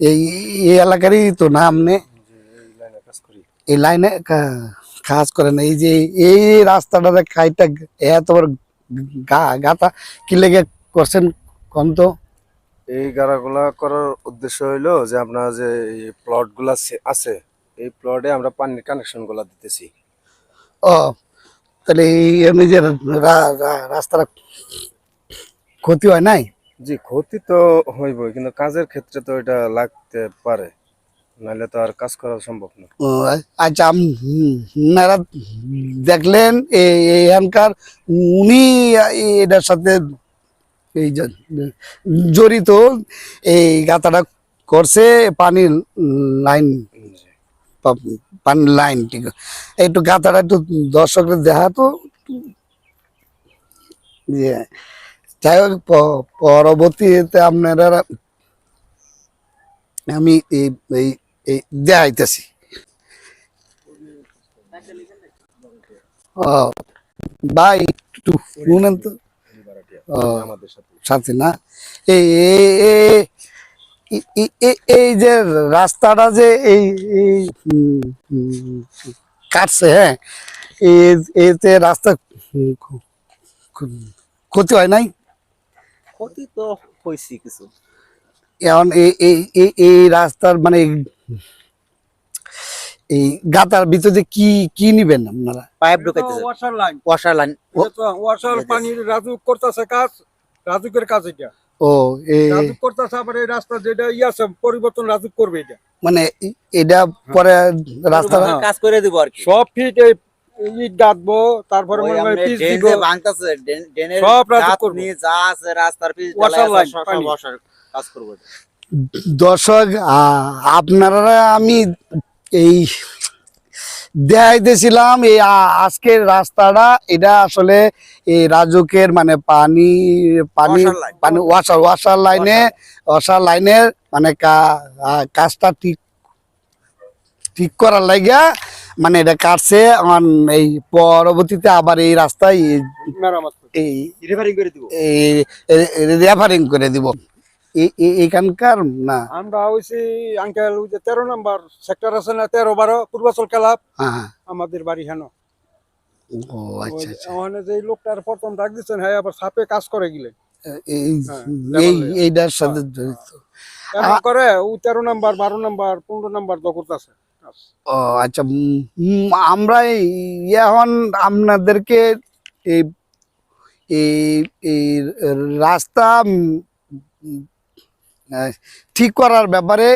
এই এই এলাকারই তো না আপনি? এই লাইনে কাজ করেন, এই যে এই রাস্তাটা খাইটা এত বড় গাতা কি লেগে করছেন কোন তো? এই গাড়াগুলা করার উদ্দেশ্য হইলো যে আপনার যে প্লট গুলা আছে, এই প্লটে আমরা পানির কানেকশন গুলা দিতেছি। ও তাহলে এই এমনি যে রাস্তাটা ক্ষতি হয় নাই? জি, ক্ষতি তো হইবই, কিন্তু কাজের ক্ষেত্রে তো এটা লাগতে পারে, নাহলে তো আর কাজ করা সম্ভব না। ও, আচ্ছা আপনারা দেখলেন এখানকার উনি এটার সাথে এই জড়িত, এই গাতাটা করছে পানির লাইন, জি। পানির লাইন ঠিক একটু গাতাটা একটু দর্শকদের দেখা তো যে যাই হোক পরবর্তীতে আপনারা আমি এই এই এই দেখাইতেছি। ও ভাই একটু শুনেন তো। ও আমাদের সাথে সাথে না এই এই যে রাস্তাটা যে এই এই কাটছে, হ্যাঁ, এতে রাস্তা ক্ষতি হয় নাই? ক্ষতি তো হয়েছে কিছু। এখন এই রাস্তার মানে এই গাতার ভিতরে কি কি নিবেন আপনারা? পাইপ ঢুকাইতেছে, ওয়াসার লাইন, ওয়াশার লাইন। ওয়াসার পানির রাজুক করতেছে কাজ, রাজুকের কাজ এটা। ও রাজুক করতেছে, আবার এই রাস্তা যেটা আছে পরিবর্তন রাজুক করবে এটা। মানে এটা পরে রাস্তা হ্যাঁ। কাজ করে দিব আর কি। সব ফিট এই ইট গাঁথবো, তারপরে ওই মনে হয় আমনে পিচ ড্রেন দিব। যে ভাঙতাছে, ড্রেনের সব রাজুক গাঁথনি করবো। যা আছে রাস্তার পিচ ওয়াসার লাইন, সব পানি। ওয়াশার কাজ করব এটা। দর্শক আপনারা আমি এই দেখাইতেছিলাম এই আজকের রাস্তাটা, এটা আসলে এই রাজুকের মানে পানি পানি ওয়াসার লাইন। পানি ওয়াসার লাইনে, ওয়াসার লাইনের মানে কাজটা ঠিক ঠিক করার লাগিয়া মানে এটা কাটছে। এই পরবর্তীতে আবার এই রাস্তায় মেরামত করবে। এই রিপেয়ারিং করে দিব। রেফারিং করে দিব এখানকার না। আমরা হইছি আঙ্কেল ওই যে 13 নম্বর সেক্টর আছে না, 13-12 পূর্বাচল ক্লাব, হ্যাঁ হ্যাঁ। আমাদের বাড়ি হেন। ও আচ্ছা আচ্ছা। ওখানে যে লোকটার প্রথম ডাক দিচ্ছেন, হ্যাঁ আবার সাপে কাজ করে গেলে এই হ্যাঁ, এই লেবার লইয়া। এইটার সাথে জড়িত। এমন করে ও 13 নাম্বার 12 নাম্বার 15 নাম্বার করতেছে। ও আচ্ছা আমরা এখন আপনাদেরকে এই এই এই রাস্তা ঠিক করার ব্যাপারে